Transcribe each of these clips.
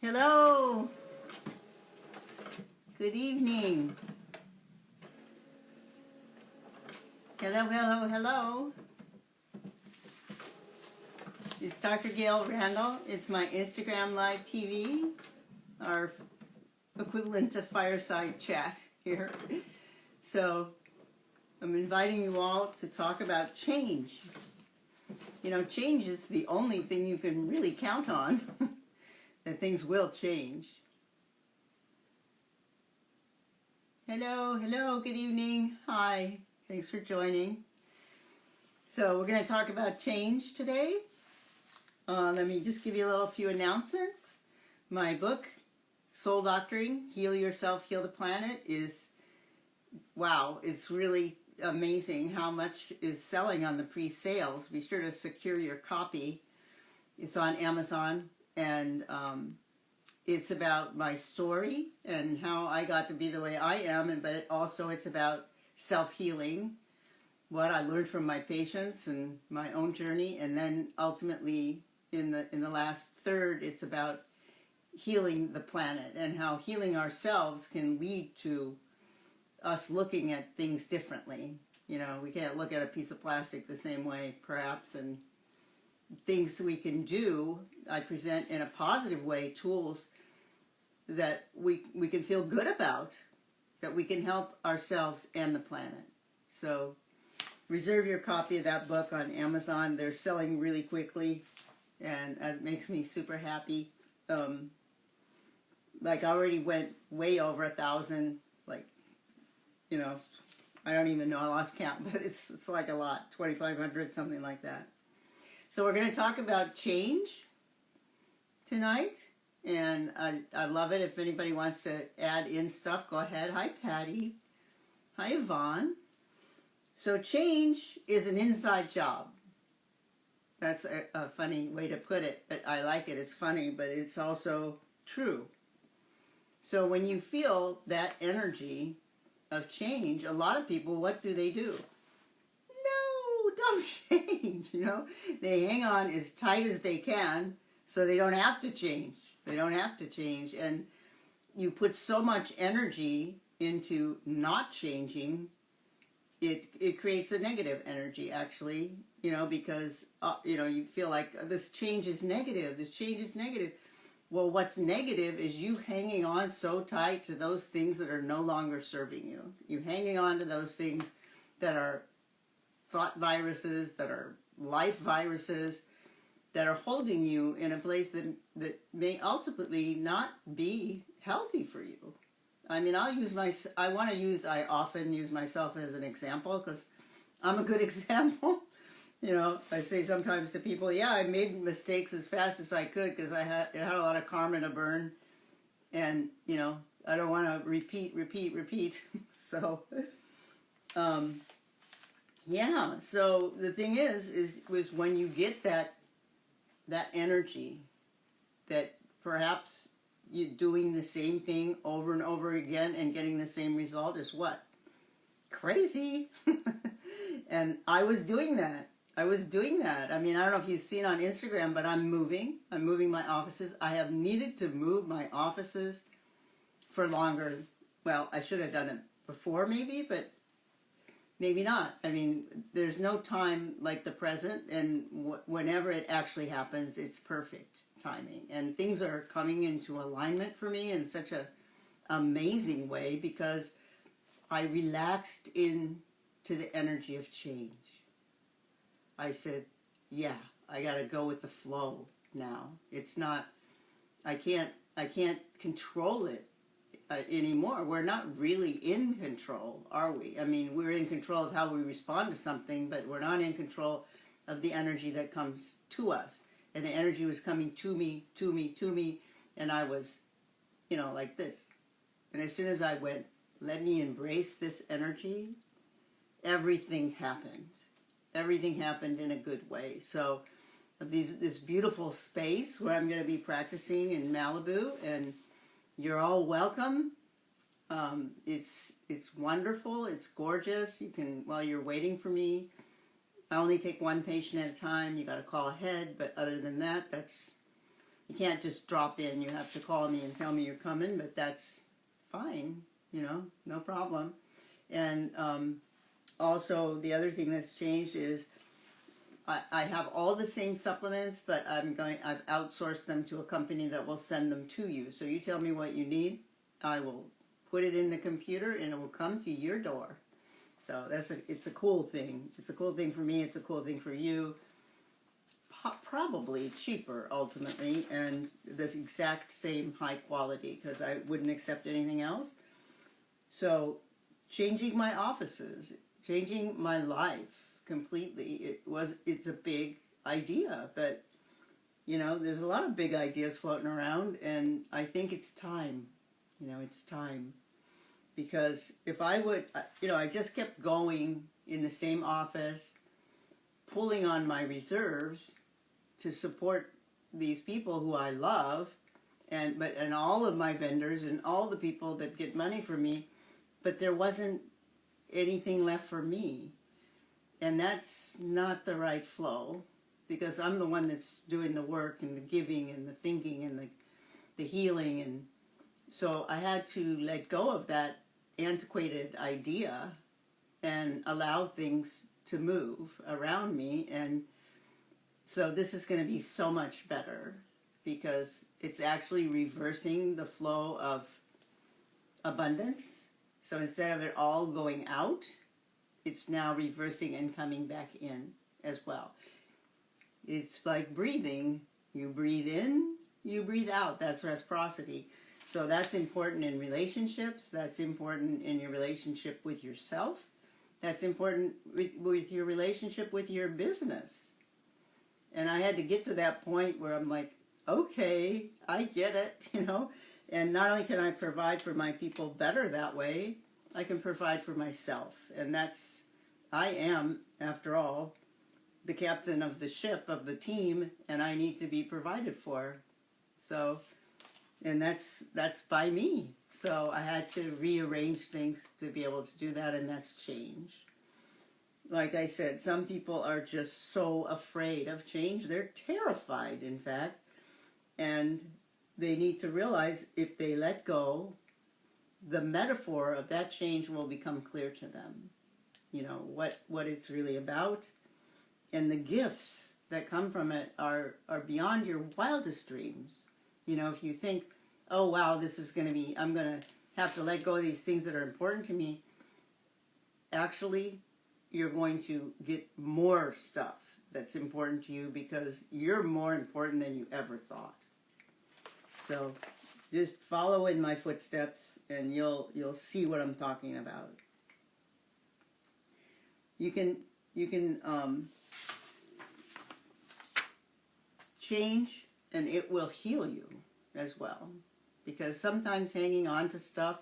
Hello. Good evening. Hello. It's Dr. Gail Randall. It's my Instagram Live TV, our equivalent to fireside chat here. So I'm inviting you all to talk about change. You know, change is the only thing you can really count on, that things will change. Hello, good evening. Hi, thanks for joining. So we're going to talk about change today. Let me just give you a few announcements. My book, Soul Doctoring, Heal Yourself, Heal the Planet, is, wow, it's really amazing how much is selling on the pre-sales. Be sure to secure your copy. It's on Amazon, and it's about my story and how I got to be the way I am, but also it's about self-healing, what I learned from my patients and my own journey, and then ultimately in the last third, it's about healing the planet and how healing ourselves can lead to us looking at things differently. You know, we can't look at a piece of plastic the same way, perhaps, and things we can do. I present in a positive way tools that we can feel good about, that we can help ourselves and the planet. So reserve your copy of that book on Amazon. They're selling really quickly, and it makes me super happy. Like I already went way over 1,000, like, you know, I don't even know, I lost count, but it's like a lot, 2,500, something like that. So we're going to talk about change tonight, and I love it. If anybody wants to add in stuff, go ahead. Hi, Patty. Hi, Yvonne. So change is an inside job. That's a funny way to put it, but I like it. It's funny, but it's also true. So when you feel that energy of change, a lot of people, what do? No, don't change, you know. They hang on as tight as they can so they don't have to change. And you put so much energy into not changing, it creates a negative energy, actually, you know, because, you know, you feel like this change is negative. Well, what's negative is you hanging on so tight to those things that are no longer serving you. You hanging on to those things that are thought viruses, that are life viruses, that are holding you in a place that may ultimately not be healthy for you. I mean, I often use myself as an example because I'm a good example. You know, I say sometimes to people, yeah, I made mistakes as fast as I could because it had a lot of karma to burn. And, you know, I don't want to repeat. So, yeah, so the thing is when you get that energy, that perhaps you're doing the same thing over and over again and getting the same result is what? Crazy. And I was doing that. I mean, I don't know if you've seen on Instagram, but I'm moving my offices. I have needed to move my offices for longer. Well, I should have done it before maybe, but maybe not. I mean, there's no time like the present, and whenever it actually happens, it's perfect timing. And things are coming into alignment for me in such an amazing way because I relaxed into the energy of change. I said, yeah, I got to go with the flow now. It's not, I can't control it anymore. We're not really in control, are we? I mean, we're in control of how we respond to something, but we're not in control of the energy that comes to us. And the energy was coming to me, and I was, you know, like this. And as soon as I went, let me embrace this energy, everything happened. Everything happened in a good way. So this beautiful space where I'm going to be practicing in Malibu, and you're all welcome. It's wonderful. It's gorgeous. You can, while you're waiting for me, I only take one patient at a time. You got to call ahead, but other than that, You can't just drop in. You have to call me and tell me you're coming, but that's fine, no problem. And also, the other thing that's changed is I have all the same supplements, but I've outsourced them to a company that will send them to you. So you tell me what you need, I will put it in the computer, and it will come to your door. So it's a cool thing. It's a cool thing for me. It's a cool thing for you. Probably cheaper ultimately, and this exact same high quality, because I wouldn't accept anything else. So changing my offices, changing my life completely, it's a big idea, but there's a lot of big ideas floating around, and I think it's time. It's time. Because if I would, I just kept going in the same office, pulling on my reserves to support these people who I love, and all of my vendors and all the people that get money from me, but there wasn't anything left for me. And that's not the right flow, because I'm the one that's doing the work and the giving and the thinking and the healing. And so I had to let go of that antiquated idea and allow things to move around me. And so this is going to be so much better, because it's actually reversing the flow of abundance. So instead of it all going out, it's now reversing and coming back in as well. It's like breathing. You breathe in, you breathe out. That's reciprocity. So that's important in relationships. That's important in your relationship with yourself. That's important with your relationship with your business. And I had to get to that point where I'm like, okay, I get it, And not only can I provide for my people better that way, I can provide for myself. And I am, after all, the captain of the ship, of the team, and I need to be provided for. So, and that's by me. So I had to rearrange things to be able to do that, and that's change. Like I said, some people are just so afraid of change. They're terrified, in fact. And they need to realize if they let go, the metaphor of that change will become clear to them. What it's really about. And the gifts that come from it are beyond your wildest dreams. If you think, oh, wow, I'm going to have to let go of these things that are important to me, actually, you're going to get more stuff that's important to you, because you're more important than you ever thought. So just follow in my footsteps, and you'll see what I'm talking about. You can change, and it will heal you as well, because sometimes hanging on to stuff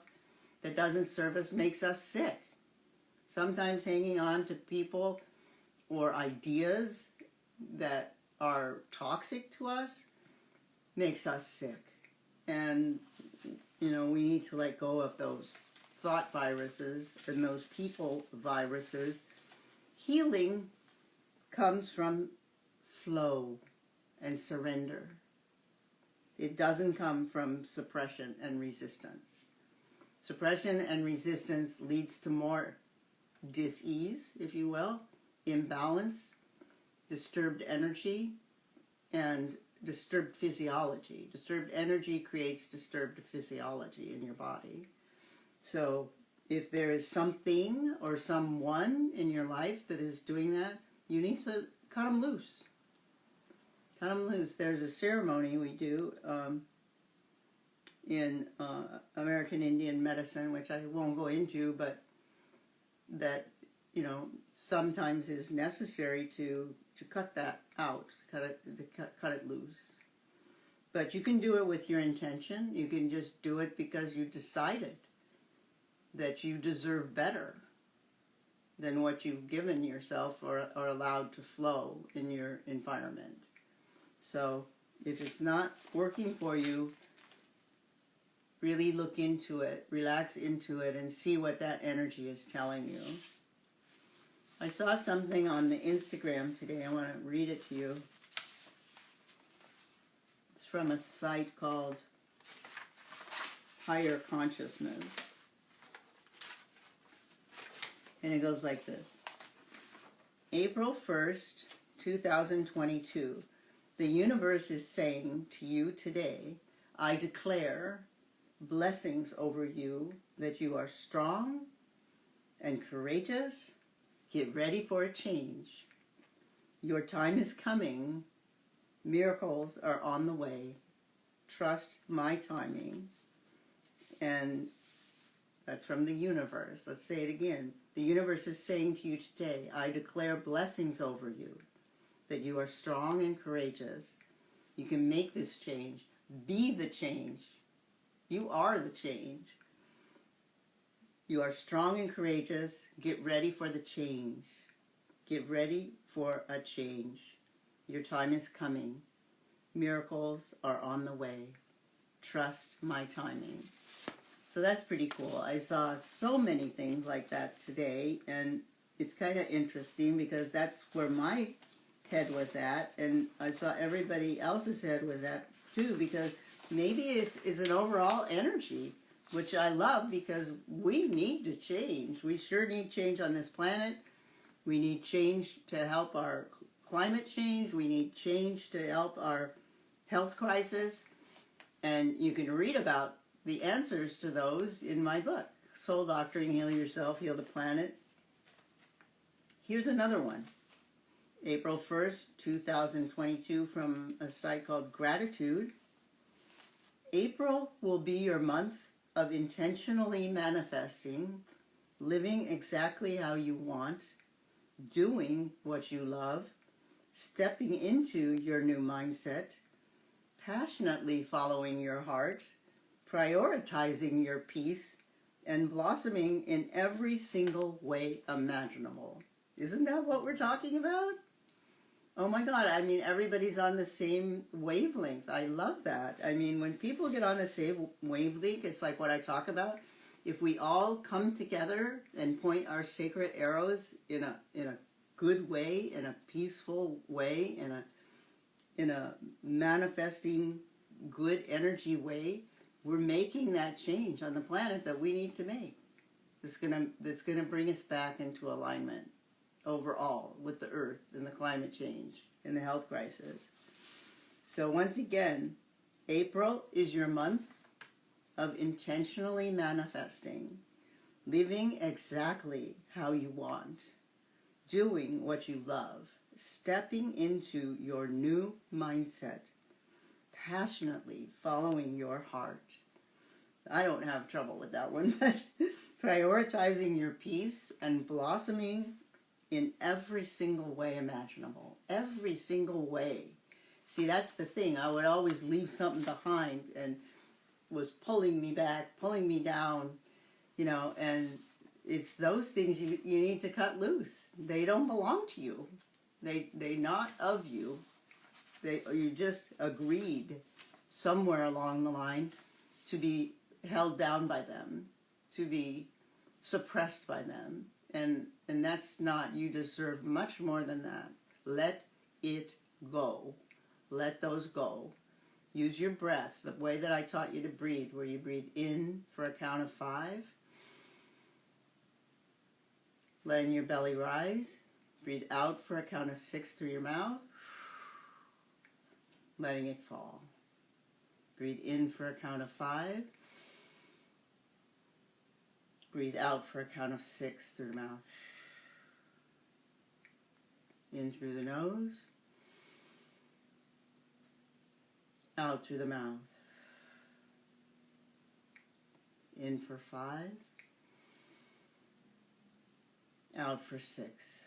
that doesn't serve us makes us sick. Sometimes hanging on to people or ideas that are toxic to us makes us sick. And, we need to let go of those thought viruses and those people viruses. Healing comes from flow and surrender. It doesn't come from suppression and resistance. Suppression and resistance leads to more dis-ease, if you will, imbalance, disturbed energy, and disturbed physiology. Disturbed energy creates disturbed physiology in your body. So if there is something or someone in your life that is doing that, you need to cut them loose. Cut them loose. There's a ceremony we do in American Indian medicine, which I won't go into, but that sometimes is necessary to cut that out, cut it loose. But you can do it with your intention. You can just do it because you decided that you deserve better than what you've given yourself or allowed to flow in your environment. So if it's not working for you, really look into it, relax into it, and see what that energy is telling you. I saw something on the Instagram today. I want to read it to you. It's from a site called Higher Consciousness. And it goes like this. April 1st, 2022. The universe is saying to you today, I declare blessings over you, that you are strong and courageous. Get ready for a change. Your time is coming. Miracles are on the way. Trust my timing. And that's from the universe. Let's say it again. The universe is saying to you today, I declare blessings over you, that you are strong and courageous. You can make this change. Be the change. You are the change. You are strong and courageous. Get ready for the change. Get ready for a change. Your time is coming. Miracles are on the way. Trust my timing. So that's pretty cool. I saw so many things like that today, and it's kind of interesting because that's where my head was at, and I saw everybody else's head was at too, because maybe it's an overall energy, which I love, because we need to change. We sure need change on this planet. We need change to help our climate change. We need change to help our health crisis. And you can read about the answers to those in my book, Soul Doctoring, Heal Yourself, Heal the Planet. Here's another one. April 1st, 2022, from a site called Gratitude. April will be your month of intentionally manifesting, living exactly how you want, doing what you love, stepping into your new mindset, passionately following your heart, prioritizing your peace, and blossoming in every single way imaginable. Isn't that what we're talking about? Oh my God, I mean, everybody's on the same wavelength. I love that. I mean, when people get on the same wavelength, it's like what I talk about. If we all come together and point our sacred arrows in a good way, in a peaceful way, in a manifesting good energy way, we're making that change on the planet that we need to make. That's gonna bring us back into alignment overall with the earth and the climate change and the health crisis. So once again, April is your month of intentionally manifesting, living exactly how you want, doing what you love, stepping into your new mindset, passionately following your heart. I don't have trouble with that one, but prioritizing your peace and blossoming in every single way imaginable. Every single way. See, that's the thing. I would always leave something behind and was pulling me back, pulling me down, and it's those things you need to cut loose. They don't belong to you. They not of you. You just agreed somewhere along the line to be held down by them, to be suppressed by them. And that's not, you deserve much more than that. Let it go. Let those go. Use your breath, the way that I taught you to breathe, where you breathe in for a count of 5. Letting your belly rise. Breathe out for a count of 6 through your mouth. Letting it fall. Breathe in for a count of 5. Breathe out for a count of 6 through the mouth. In through the nose. Out through the mouth. In for 5. Out for 6.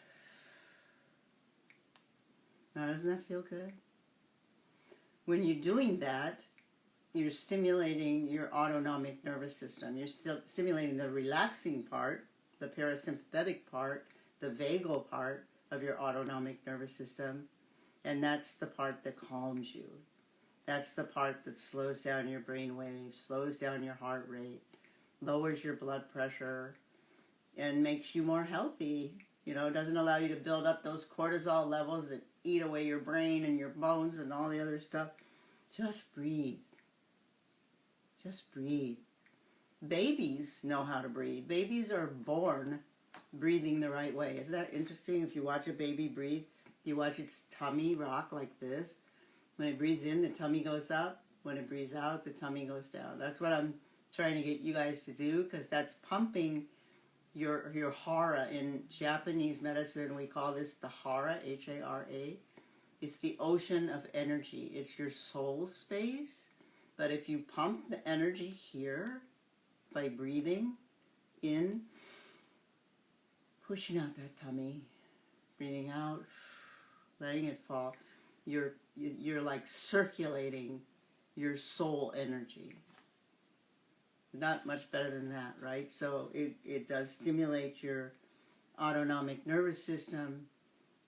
Now, doesn't that feel good? When you're doing that, you're stimulating your autonomic nervous system. You're still stimulating the relaxing part, the parasympathetic part, the vagal part of your autonomic nervous system. And that's the part that calms you. That's the part that slows down your brain waves, slows down your heart rate, lowers your blood pressure, and makes you more healthy. It doesn't allow you to build up those cortisol levels that eat away your brain and your bones and all the other stuff. Just breathe. Just breathe. Babies know how to breathe. Babies are born breathing the right way. Isn't that interesting? If you watch a baby breathe, you watch its tummy rock like this. When it breathes in, the tummy goes up. When it breathes out, the tummy goes down. That's what I'm trying to get you guys to do, because that's pumping your hara. In Japanese medicine, we call this the hara, H-A-R-A. It's the ocean of energy. It's your soul space. But if you pump the energy here by breathing in, pushing out that tummy, breathing out, letting it fall, you're like circulating your soul energy. Not much better than that, right? So it does stimulate your autonomic nervous system.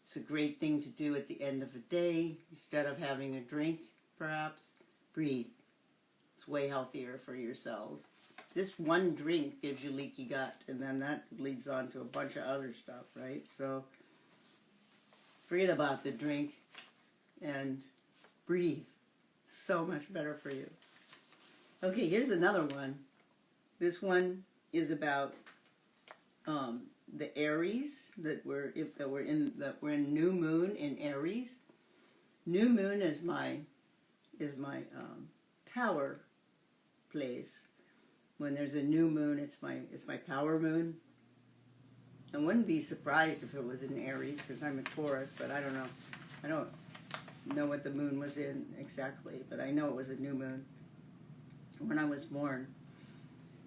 It's a great thing to do at the end of a day. Instead of having a drink, perhaps, breathe. It's way healthier for your cells. Just one drink gives you leaky gut, and then that leads on to a bunch of other stuff, right? So forget about the drink and breathe. So much better for you. Okay, here's another one. This one is about the Aries that we're in new moon in Aries. New moon is my power place. When there's a new moon, it's my power moon. I wouldn't be surprised if it was in Aries, because I'm a Taurus, but I don't know. I don't know what the moon was in exactly, but I know it was a new moon when I was born.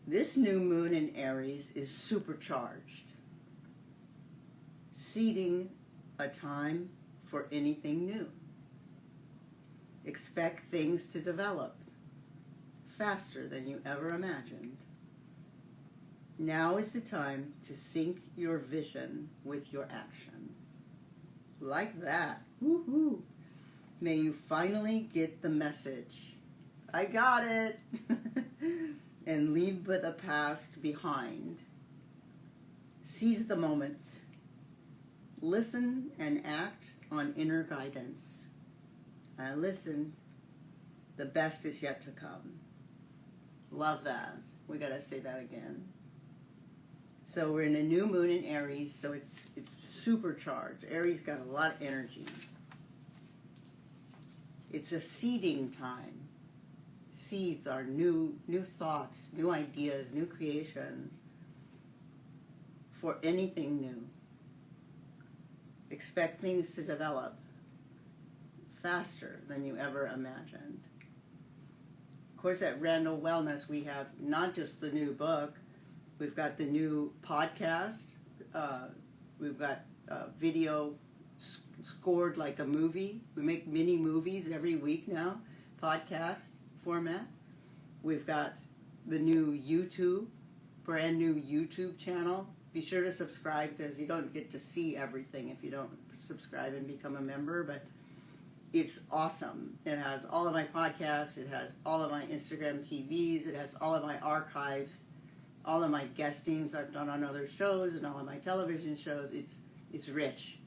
This new moon in Aries is supercharged, seeding a time for anything new. Expect things to develop faster than you ever imagined. Now is the time to sync your vision with your action. Like that. Woohoo! May you finally get the message. I got it! And leave the past behind. Seize the moment. Listen and act on inner guidance. I listened. The best is yet to come. Love that. We gotta say that again. So we're in a new moon in Aries, so it's supercharged. Aries got a lot of energy. It's a seeding time. Seeds are new thoughts, new ideas, new creations for anything new. Expect things to develop faster than you ever imagined. Of course, at Randall Wellness, we have not just the new book, we've got the new podcast, we've got video scored like a movie. We make mini movies every week now, podcast format. We've got the new YouTube, brand new YouTube channel. Be sure to subscribe, because you don't get to see everything if you don't subscribe and become a member, but it's awesome. It has all of my podcasts, it has all of my Instagram TVs, it has all of my archives, all of my guestings I've done on other shows, and all of my television shows. It's rich.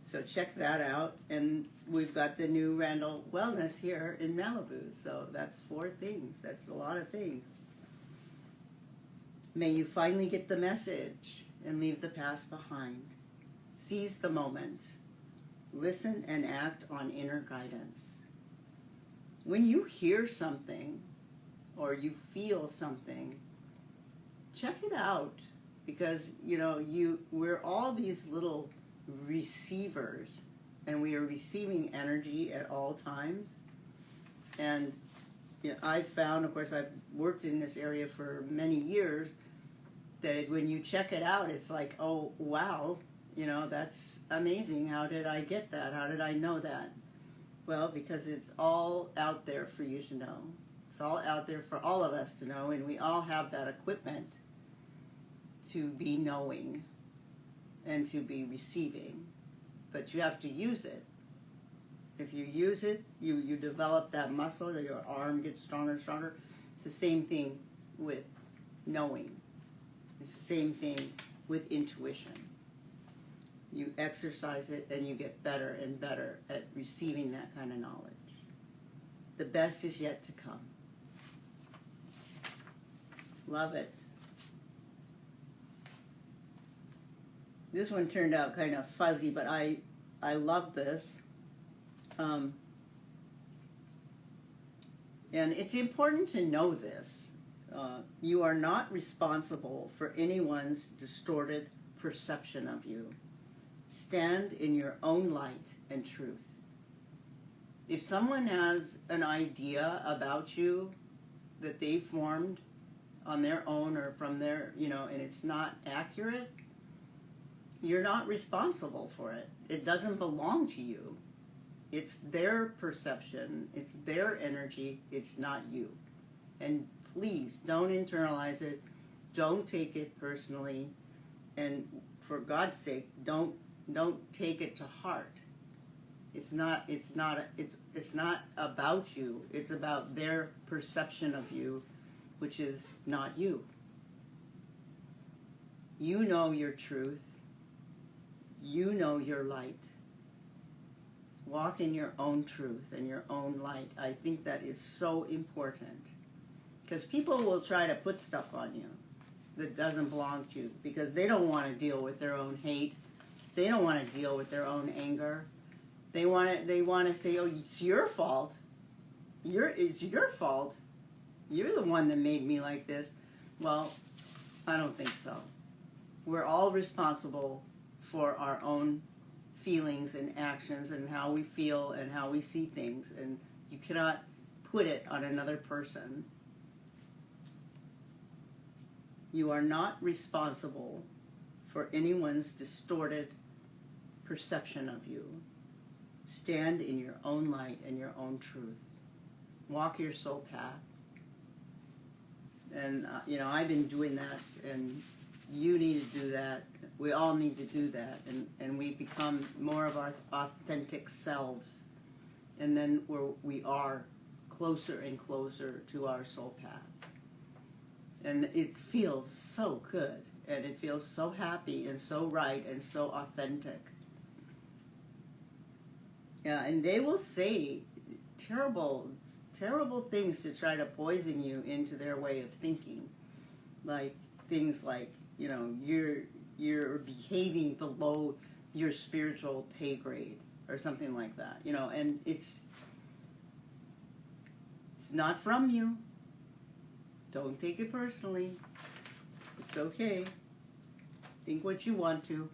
So check that out. And we've got the new Randall Wellness here in Malibu. So that's 4 things. That's a lot of things. May you finally get the message and leave the past behind. Seize the moment. Listen and act on inner guidance. When you hear something or you feel something, check it out, because we're all these little receivers, and we are receiving energy at all times. And I've found, of course, I've worked in this area for many years, that when you check it out, it's like, oh wow, that's amazing. How did I get that? How did I know that? Well, because it's all out there for you to know. It's all out there for all of us to know, and we all have that equipment to be knowing and to be receiving. But you have to use it. If you use it, you develop that muscle, your arm gets stronger and stronger. It's the same thing with knowing. It's the same thing with intuition. You exercise it and you get better and better at receiving that kind of knowledge. The best is yet to come. Love it. This one turned out kind of fuzzy, but I love this. And it's important to know this. You are not responsible for anyone's distorted perception of you. Stand in your own light and truth. If someone has an idea about you that they formed on their own or from their, and it's not accurate, you're not responsible for it. It doesn't belong to you. It's their perception, it's their energy, it's not you. And please don't internalize it, don't take it personally, and for God's sake, don't take it to heart. It's not about you. It's about their perception of you, which is not you. You know your truth. You know your light. Walk in your own truth and your own light. I think that is so important. Because people will try to put stuff on you that doesn't belong to you because they don't want to deal with their own hate. They don't want to deal with their own anger. They want to say, "Oh, it's your fault. It's your fault. You're the one that made me like this." Well, I don't think so. We're all responsible for our own feelings and actions and how we feel and how we see things, and you cannot put it on another person. You are not responsible for anyone's distorted perception of you. Stand in your own light and your own truth. Walk your soul path. And, I've been doing that, and you need to do that. We all need to do that, and we become more of our authentic selves. And then we are closer and closer to our soul path. And it feels so good, and it feels so happy and so right and so authentic. Yeah, and they will say terrible, terrible things to try to poison you into their way of thinking. Like things like, you're behaving below your spiritual pay grade or something like that, and it's not from you. Don't take it personally. It's okay. Think what you want to,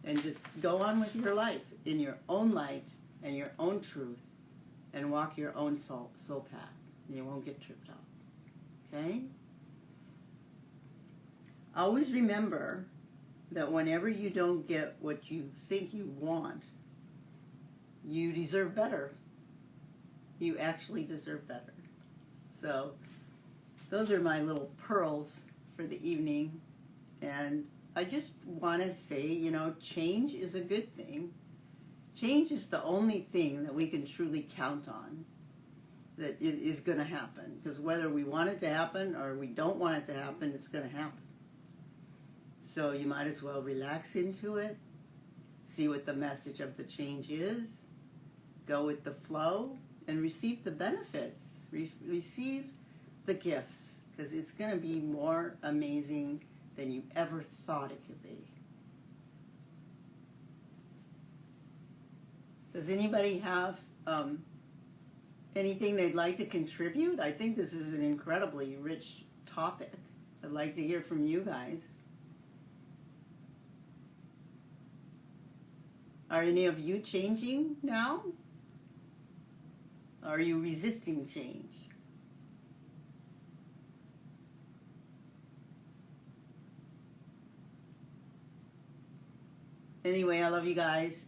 and just go on with your life in your own light and your own truth, and walk your own soul path. And you won't get tripped up. Okay? Always remember that whenever you don't get what you think you want, you deserve better. You actually deserve better. So those are my little pearls for the evening. And I just want to say, change is a good thing. Change is the only thing that we can truly count on that is going to happen. Because whether we want it to happen or we don't want it to happen, it's going to happen. So you might as well relax into it, see what the message of the change is, go with the flow, and receive the benefits. Receive the gifts, because it's going to be more amazing than you ever thought it could be. Does anybody have anything they'd like to contribute? I think this is an incredibly rich topic. I'd like to hear from you guys. Are any of you changing now? Are you resisting change? Anyway, I love you guys.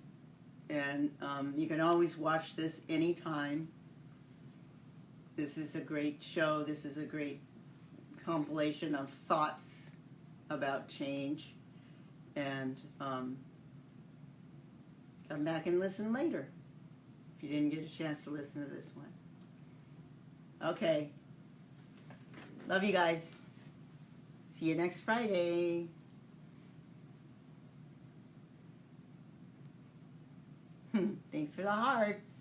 And you can always watch this anytime. This is a great show. This is a great compilation of thoughts about change. And come back and listen later if you didn't get a chance to listen to this one. Okay. Love you guys. See you next Friday. Thanks for the hearts.